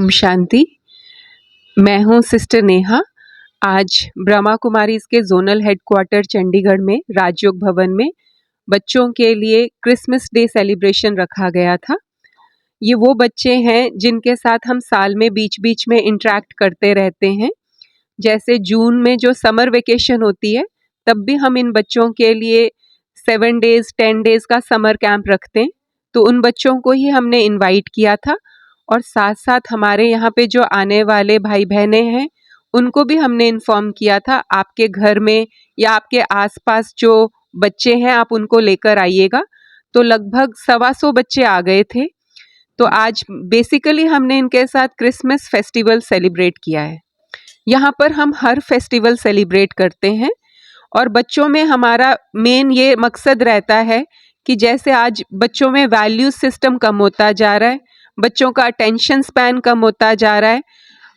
ओम शांति। मैं हूँ सिस्टर नेहा। आज ब्रह्मा कुमारीज के जोनल हेडक्वार्टर चंडीगढ़ में राजयोग भवन में बच्चों के लिए क्रिसमस डे सेलिब्रेशन रखा गया था। ये वो बच्चे हैं जिनके साथ हम साल में बीच बीच में इंटरेक्ट करते रहते हैं। जैसे जून में जो समर वेकेशन होती है तब भी हम इन बच्चों के लिए 7 डेज 10 डेज का समर कैंप रखते हैं। तो उन बच्चों को ही हमने इनवाइट किया था और साथ साथ हमारे यहाँ पे जो आने वाले भाई बहनें हैं उनको भी हमने इन्फॉर्म किया था आपके घर में या आपके आसपास जो बच्चे हैं आप उनको लेकर आइएगा। तो लगभग 125 बच्चे आ गए थे। तो आज बेसिकली हमने इनके साथ क्रिसमस फेस्टिवल सेलिब्रेट किया है। यहाँ पर हम हर फेस्टिवल सेलिब्रेट करते हैं और बच्चों में हमारा मेन ये मकसद रहता है कि जैसे आज बच्चों में वैल्यू सिस्टम कम होता जा रहा है, बच्चों का अटेंशन स्पैन कम होता जा रहा है,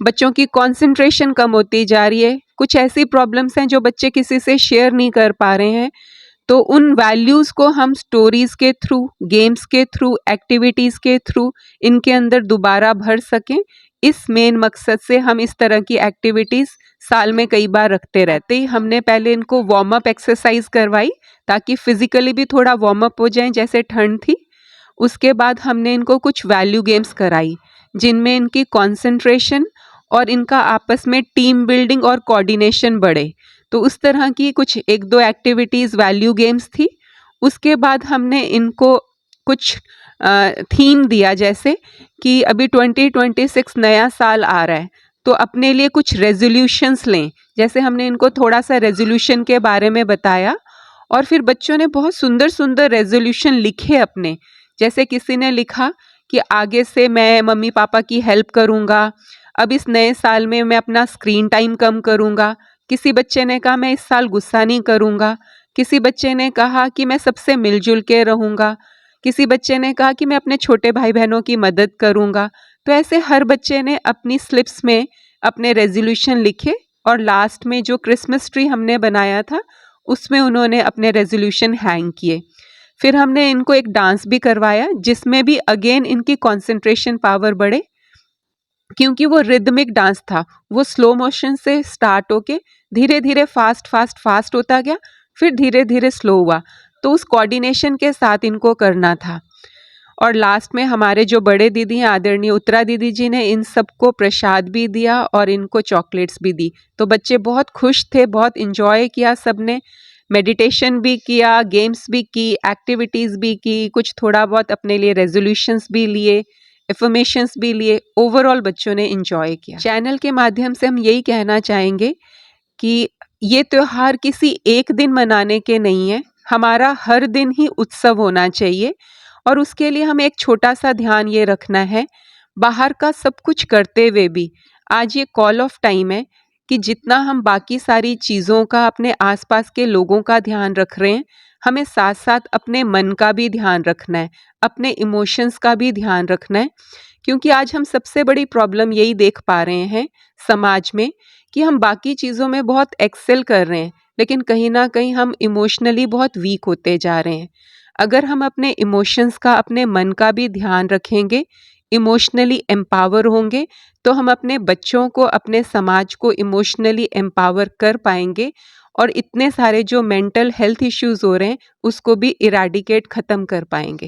बच्चों की कंसंट्रेशन कम होती जा रही है, कुछ ऐसी प्रॉब्लम्स हैं जो बच्चे किसी से शेयर नहीं कर पा रहे हैं। तो उन वैल्यूज़ को हम स्टोरीज़ के थ्रू, गेम्स के थ्रू, एक्टिविटीज़ के थ्रू इनके अंदर दोबारा भर सकें, इस मेन मकसद से हम इस तरह की एक्टिविटीज़ साल में कई बार रखते रहते हैं। हमने पहले इनको वार्म अप एक्सरसाइज करवाई ताकि फिजिकली भी थोड़ा वार्म अप हो जाए, जैसे ठंड थी। उसके बाद हमने इनको कुछ वैल्यू गेम्स कराई जिनमें इनकी कंसंट्रेशन और इनका आपस में टीम बिल्डिंग और कोऑर्डिनेशन बढ़े। तो उस तरह की कुछ 1-2 एक्टिविटीज़ वैल्यू गेम्स थी। उसके बाद हमने इनको कुछ थीम दिया, जैसे कि अभी 2026 नया साल आ रहा है तो अपने लिए कुछ रेजोल्यूशंस लें। जैसे हमने इनको थोड़ा सा रेजोल्यूशन के बारे में बताया और फिर बच्चों ने बहुत सुंदर सुंदर रेजोल्यूशन लिखे अपने। जैसे किसी ने लिखा कि आगे से मैं मम्मी पापा की हेल्प करूँगा, अब इस नए साल में मैं अपना स्क्रीन टाइम कम करूँगा। किसी बच्चे ने कहा मैं इस साल गुस्सा नहीं करूँगा। किसी बच्चे ने कहा कि मैं सबसे मिलजुल के रहूँगा। किसी बच्चे ने कहा कि मैं अपने छोटे भाई बहनों की मदद करूँगा। तो ऐसे हर बच्चे ने अपनी स्लिप्स में अपने रेजोल्यूशन लिखे और लास्ट में जो क्रिसमस ट्री हमने बनाया था उसमें उन्होंने अपने रेजोल्यूशन हैंग किए। फिर हमने इनको एक डांस भी करवाया जिसमें भी अगेन इनकी कंसंट्रेशन पावर बढ़े, क्योंकि वो रिदमिक डांस था। वो स्लो मोशन से स्टार्ट होके धीरे धीरे फास्ट फास्ट फास्ट होता गया, फिर धीरे धीरे स्लो हुआ। तो उस कोऑर्डिनेशन के साथ इनको करना था। और लास्ट में हमारे जो बड़े दीदी हैं आदरणीय उत्तरा दीदी जी ने इन सबको प्रसाद भी दिया और इनको चॉकलेट्स भी दी। तो बच्चे बहुत खुश थे, बहुत इन्जॉय किया सबने। मेडिटेशन भी किया, गेम्स भी की, एक्टिविटीज़ भी की, कुछ थोड़ा बहुत अपने लिए रेजोल्यूशंस भी लिए, एफर्मेशंस भी लिए। ओवरऑल बच्चों ने इन्जॉय किया। चैनल के माध्यम से हम यही कहना चाहेंगे कि ये त्यौहार किसी एक दिन मनाने के नहीं है, हमारा हर दिन ही उत्सव होना चाहिए। और उसके लिए हमें एक छोटा सा ध्यान ये रखना है, बाहर का सब कुछ करते हुए भी आज ये कॉल ऑफ टाइम है कि जितना हम बाकी सारी चीज़ों का, अपने आसपास के लोगों का ध्यान रख रहे हैं, हमें साथ साथ अपने मन का भी ध्यान रखना है, अपने इमोशंस का भी ध्यान रखना है। क्योंकि आज हम सबसे बड़ी प्रॉब्लम यही देख पा रहे हैं समाज में कि हम बाकी चीज़ों में बहुत एक्सेल कर रहे हैं लेकिन कहीं ना कहीं हम इमोशनली बहुत वीक होते जा रहे हैं। अगर हम अपने इमोशंस का, अपने मन का भी ध्यान रखेंगे, इमोशनली एम्पावर होंगे, तो हम अपने बच्चों को, अपने समाज को इमोशनली एम्पावर कर पाएंगे और इतने सारे जो मेंटल हेल्थ इश्यूज़ हो रहे हैं उसको भी इराडिकेट ख़त्म कर पाएंगे।